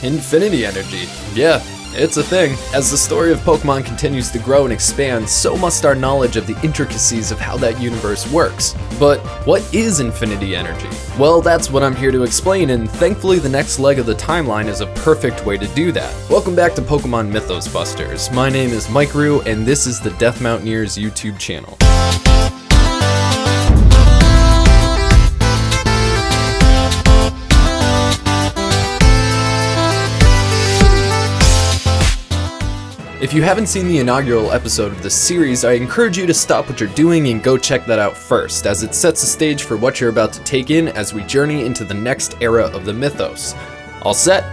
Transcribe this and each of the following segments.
Infinity energy. Yeah, it's a thing. As the story of Pokemon continues to grow and expand, so must our knowledge of the intricacies of how that universe works. But what is infinity energy? Well, that's what I'm here to explain, and thankfully the next leg of the timeline is a perfect way to do that. Welcome back to Pokemon Mythos Busters. My name is Maikeru, and this is the Death Mountaineers YouTube channel. If you haven't seen the inaugural episode of this series, I encourage you to stop what you're doing and go check that out first, as it sets the stage for what you're about to take in as we journey into the next era of the mythos. All set?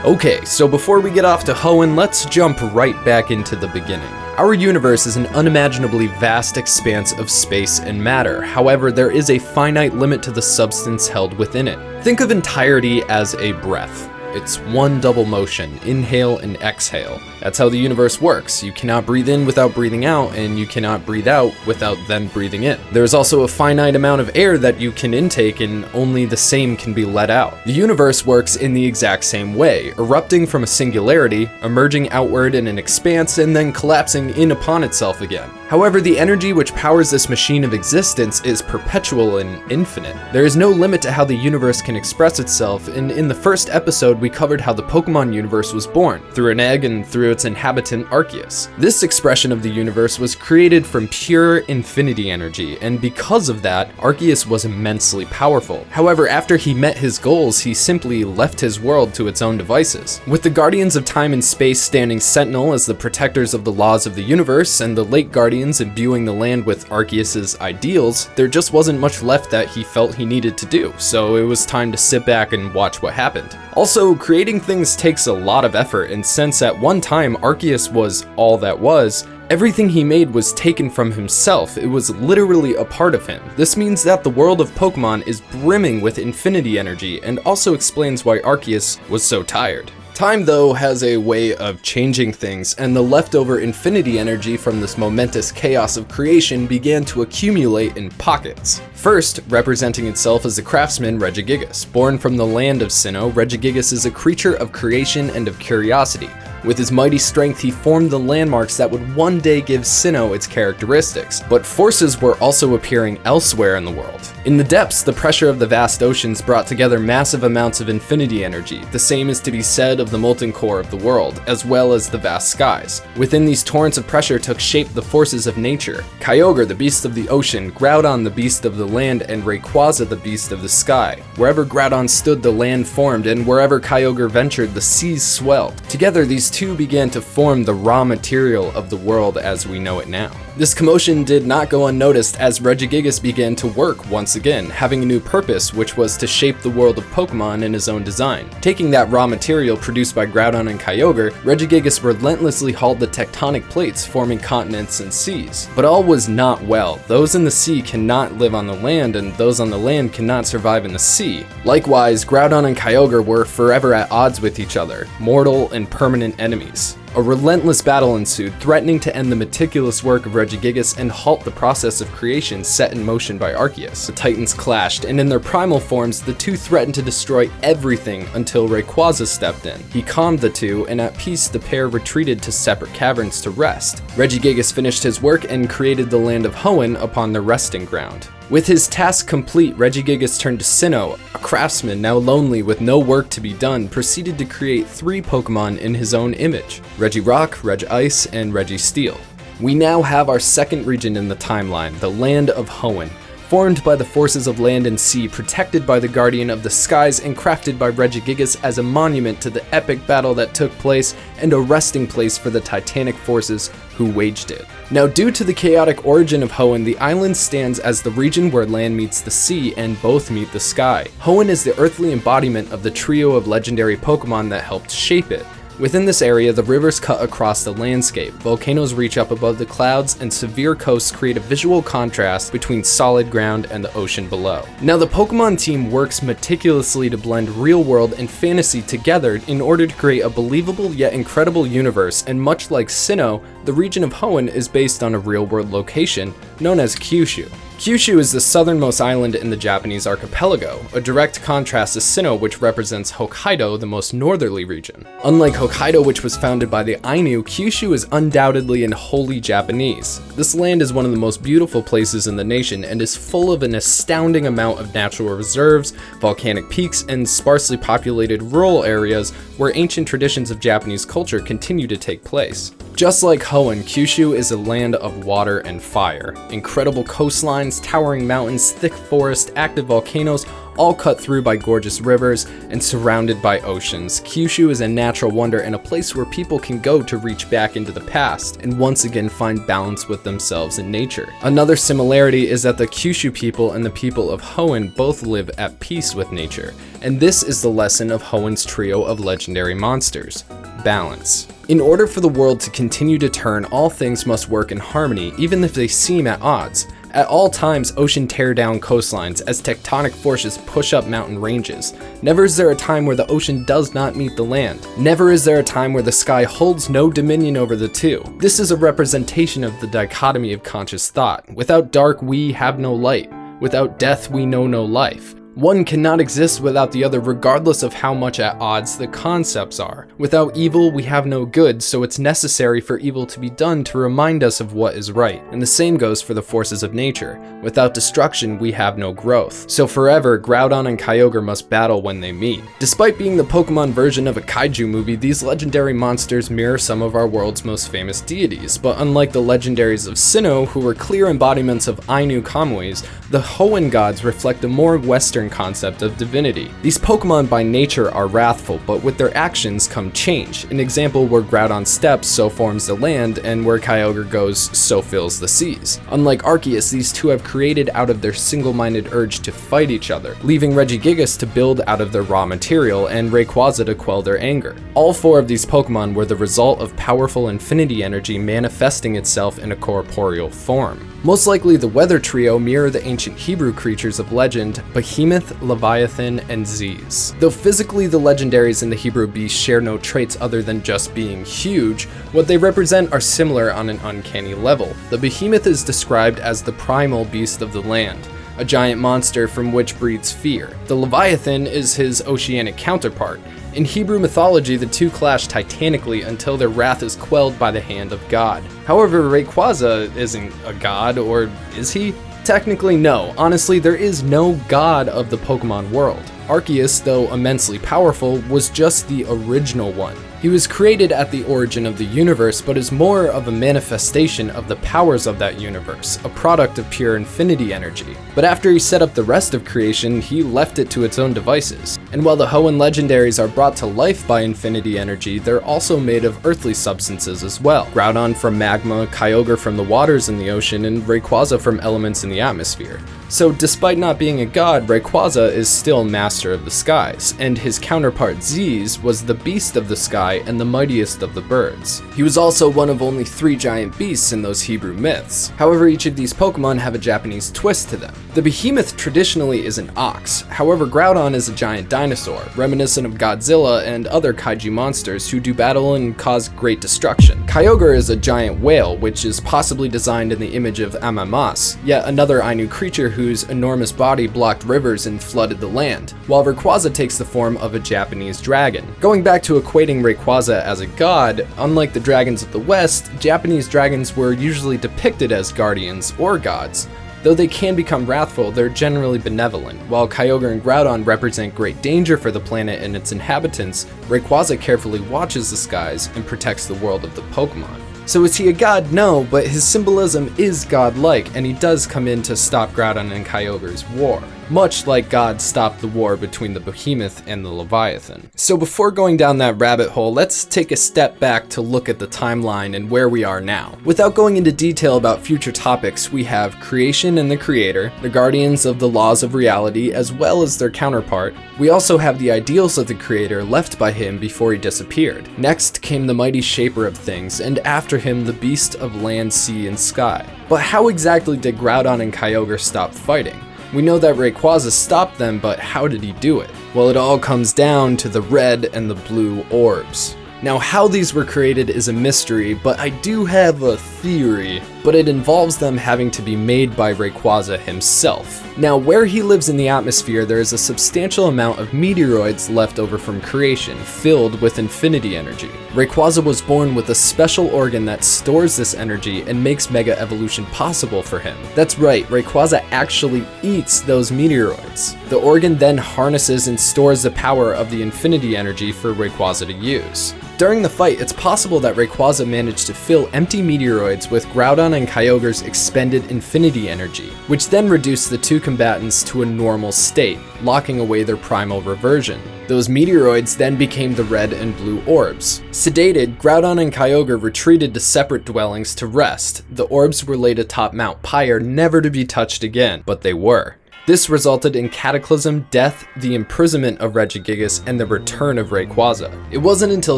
Okay, so before we get off to Hoenn, let's jump right back into the beginning. Our universe is an unimaginably vast expanse of space and matter. However, there is a finite limit to the substance held within it. Think of entirety as a breath. It's one double motion, inhale and exhale. That's how the universe works. You cannot breathe in without breathing out, and you cannot breathe out without then breathing in. There's also a finite amount of air that you can intake, and only the same can be let out. The universe works in the exact same way, erupting from a singularity, emerging outward in an expanse, and then collapsing in upon itself again. However, the energy which powers this machine of existence is perpetual and infinite. There is no limit to how the universe can express itself, and in the first episode we covered how the Pokemon universe was born, through an egg and through its inhabitant Arceus. This expression of the universe was created from pure infinity energy, and because of that, Arceus was immensely powerful. However, after he met his goals, he simply left his world to its own devices. With the Guardians of Time and Space standing sentinel as the protectors of the laws of the universe, and the late Guardians imbuing the land with Arceus's ideals, there just wasn't much left that he felt he needed to do, so it was time to sit back and watch what happened. Also, creating things takes a lot of effort, and since at one time Arceus was all that was, everything he made was taken from himself. It was literally a part of him. This means that the world of Pokemon is brimming with infinity energy, and also explains why Arceus was so tired. Time, though, has a way of changing things, and the leftover infinity energy from this momentous chaos of creation began to accumulate in pockets. First, representing itself as the craftsman Regigigas. Born from the land of Sinnoh, Regigigas is a creature of creation and of curiosity. With his mighty strength, he formed the landmarks that would one day give Sinnoh its characteristics, but forces were also appearing elsewhere in the world. In the depths, the pressure of the vast oceans brought together massive amounts of infinity energy. The same is to be said of the molten core of the world, as well as the vast skies. Within these torrents of pressure took shape the forces of nature. Kyogre, the beast of the ocean, Groudon, the beast of the land, and Rayquaza, the beast of the sky. Wherever Groudon stood, the land formed, and wherever Kyogre ventured, the seas swelled. Together, these two began to form the raw material of the world as we know it now. This commotion did not go unnoticed as Regigigas began to work once again, having a new purpose, which was to shape the world of Pokemon in his own design. Taking that raw material produced by Groudon and Kyogre, Regigigas relentlessly hauled the tectonic plates, forming continents and seas. But all was not well. Those in the sea cannot live on the land, and those on the land cannot survive in the sea. Likewise, Groudon and Kyogre were forever at odds with each other, mortal and permanent enemies. A relentless battle ensued, threatening to end the meticulous work of Regigigas and halt the process of creation set in motion by Arceus. The Titans clashed, and in their primal forms, the two threatened to destroy everything until Rayquaza stepped in. He calmed the two, and at peace, the pair retreated to separate caverns to rest. Regigigas finished his work and created the land of Hoenn upon their resting ground. With his task complete, Regigigas turned to Sinnoh, a craftsman now lonely with no work to be done, proceeded to create 3 Pokemon in his own image: Regirock, Regice, and Registeel. We now have our second region in the timeline, the land of Hoenn. Formed by the forces of land and sea, protected by the Guardian of the Skies, and crafted by Regigigas as a monument to the epic battle that took place and a resting place for the titanic forces who waged it. Now, due to the chaotic origin of Hoenn, the island stands as the region where land meets the sea and both meet the sky. Hoenn is the earthly embodiment of the trio of legendary Pokemon that helped shape it. Within this area, the rivers cut across the landscape, volcanoes reach up above the clouds, and severe coasts create a visual contrast between solid ground and the ocean below. Now, the Pokemon team works meticulously to blend real world and fantasy together in order to create a believable yet incredible universe, and much like Sinnoh, the region of Hoenn is based on a real world location known as Kyushu. Kyushu is the southernmost island in the Japanese archipelago, a direct contrast to Sinnoh, which represents Hokkaido, the most northerly region. Unlike Hokkaido, which was founded by the Ainu, Kyushu is undoubtedly and wholly Japanese. This land is one of the most beautiful places in the nation and is full of an astounding amount of natural reserves, volcanic peaks, and sparsely populated rural areas where ancient traditions of Japanese culture continue to take place. Just like Hoenn, Kyushu is a land of water and fire. Incredible coastlines, towering mountains, thick forest, active volcanoes, all cut through by gorgeous rivers and surrounded by oceans. Kyushu is a natural wonder and a place where people can go to reach back into the past and once again find balance with themselves and nature. Another similarity is that the Kyushu people and the people of Hoenn both live at peace with nature, and this is the lesson of Hoenn's trio of legendary monsters: balance. In order for the world to continue to turn, all things must work in harmony, even if they seem at odds. At all times, ocean tear down coastlines as tectonic forces push up mountain ranges. Never is there a time where the ocean does not meet the land. Never is there a time where the sky holds no dominion over the two. This is a representation of the dichotomy of conscious thought. Without dark, we have no light. Without death, we know no life. One cannot exist without the other, regardless of how much at odds the concepts are. Without evil, we have no good, so it's necessary for evil to be done to remind us of what is right. And the same goes for the forces of nature. Without destruction, we have no growth. So forever, Groudon and Kyogre must battle when they meet. Despite being the Pokemon version of a kaiju movie, these legendary monsters mirror some of our world's most famous deities. But unlike the legendaries of Sinnoh, who were clear embodiments of Ainu Kamuis, the Hoenn Gods reflect a more Western concept of divinity. These Pokemon by nature are wrathful, but with their actions come change. An example: where Groudon steps, so forms the land, and where Kyogre goes, so fills the seas. Unlike Arceus, these two have created out of their single-minded urge to fight each other, leaving Regigigas to build out of their raw material, and Rayquaza to quell their anger. All four of these Pokemon were the result of powerful infinity energy manifesting itself in a corporeal form. Most likely, the weather trio mirror the ancient Hebrew creatures of legend: Behemoth, Leviathan, and Z's. Though physically the legendaries and the Hebrew beasts share no traits other than just being huge, what they represent are similar on an uncanny level. The Behemoth is described as the primal beast of the land, a giant monster from which breeds fear. The Leviathan is his oceanic counterpart. In Hebrew mythology, the two clash titanically until their wrath is quelled by the hand of God. However, Rayquaza isn't a god, or is he? Technically, no. Honestly, there is no god of the Pokemon world. Arceus, though immensely powerful, was just the original one. He was created at the origin of the universe, but is more of a manifestation of the powers of that universe, a product of pure infinity energy. But after he set up the rest of creation, he left it to its own devices. And while the Hoenn legendaries are brought to life by infinity energy, they're also made of earthly substances as well. Groudon from magma, Kyogre from the waters in the ocean, and Rayquaza from elements in the atmosphere. So despite not being a god, Rayquaza is still master of the skies, and his counterpart Z's was the beast of the sky and the mightiest of the birds. He was also one of only 3 giant beasts in those Hebrew myths. However, each of these Pokemon have a Japanese twist to them. The Behemoth traditionally is an ox. However, Groudon is a giant dinosaur, reminiscent of Godzilla and other kaiju monsters who do battle and cause great destruction. Kyogre is a giant whale, which is possibly designed in the image of Amamas, yet another Ainu creature whose enormous body blocked rivers and flooded the land, while Rayquaza takes the form of a Japanese dragon. Going back to equating Rayquaza as a god, unlike the dragons of the West, Japanese dragons were usually depicted as guardians or gods. Though they can become wrathful, they're generally benevolent. While Kyogre and Groudon represent great danger for the planet and its inhabitants, Rayquaza carefully watches the skies and protects the world of the Pokemon. So is he a god? No, but his symbolism is godlike, and he does come in to stop Groudon and Kyogre's war, much like God stopped the war between the Behemoth and the Leviathan. So before going down that rabbit hole, let's take a step back to look at the timeline and where we are now. Without going into detail about future topics, we have creation and the creator, the guardians of the laws of reality as well as their counterpart. We also have the ideals of the creator left by him before he disappeared. Next came the mighty shaper of things, and after him the beast of land, sea, and sky. But how exactly did Groudon and Kyogre stop fighting? We know that Rayquaza stopped them, but how did he do it? Well, it all comes down to the red and the blue orbs. Now, how these were created is a mystery, but I do have a theory. but it involves them having to be made by Rayquaza himself. Now, where he lives in the atmosphere, there is a substantial amount of meteoroids left over from creation, filled with infinity energy. Rayquaza was born with a special organ that stores this energy and makes Mega Evolution possible for him. That's right, Rayquaza actually eats those meteoroids. The organ then harnesses and stores the power of the infinity energy for Rayquaza to use. During the fight, it's possible that Rayquaza managed to fill empty meteoroids with Groudon and Kyogre's expended infinity energy, which then reduced the two combatants to a normal state, locking away their primal reversion. Those meteoroids then became the red and blue orbs. Sedated, Groudon and Kyogre retreated to separate dwellings to rest. The orbs were laid atop Mount Pyre, never to be touched again, but they were. This resulted in Cataclysm, death, the imprisonment of Regigigas, and the return of Rayquaza. It wasn't until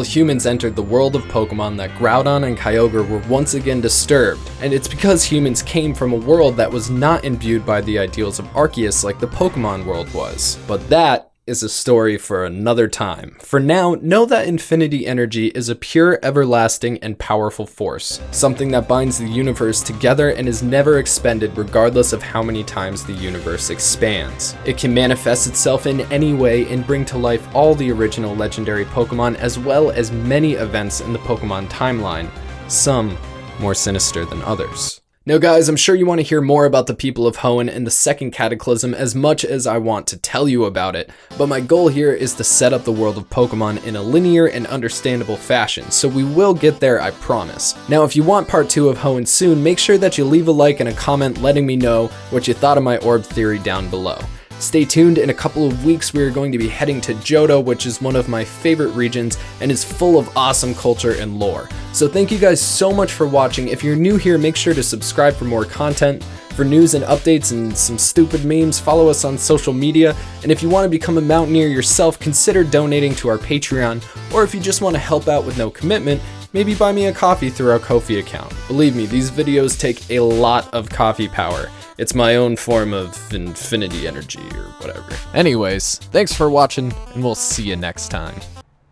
humans entered the world of Pokemon that Groudon and Kyogre were once again disturbed, and it's because humans came from a world that was not imbued by the ideals of Arceus like the Pokemon world was. But that is a story for another time. For now, know that infinity energy is a pure, everlasting, and powerful force, something that binds the universe together and is never expended regardless of how many times the universe expands. It can manifest itself in any way and bring to life all the original legendary Pokemon as well as many events in the Pokemon timeline, some more sinister than others. Now guys, I'm sure you want to hear more about the people of Hoenn and the second Cataclysm as much as I want to tell you about it, but my goal here is to set up the world of Pokemon in a linear and understandable fashion, so we will get there, I promise. Now if you want part 2 of Hoenn soon, make sure that you leave a like and a comment letting me know what you thought of my orb theory down below. Stay tuned, in a couple of weeks we are going to be heading to Johto, which is one of my favorite regions and is full of awesome culture and lore. So thank you guys so much for watching. If you're new here, make sure to subscribe for more content. For news and updates and some stupid memes, follow us on social media. And if you want to become a Mountaineer yourself, consider donating to our Patreon. Or if you just want to help out with no commitment, maybe buy me a coffee through our Ko-fi account. Believe me, these videos take a lot of coffee power. It's my own form of infinity energy or whatever. Anyways, thanks for watching, and we'll see you next time.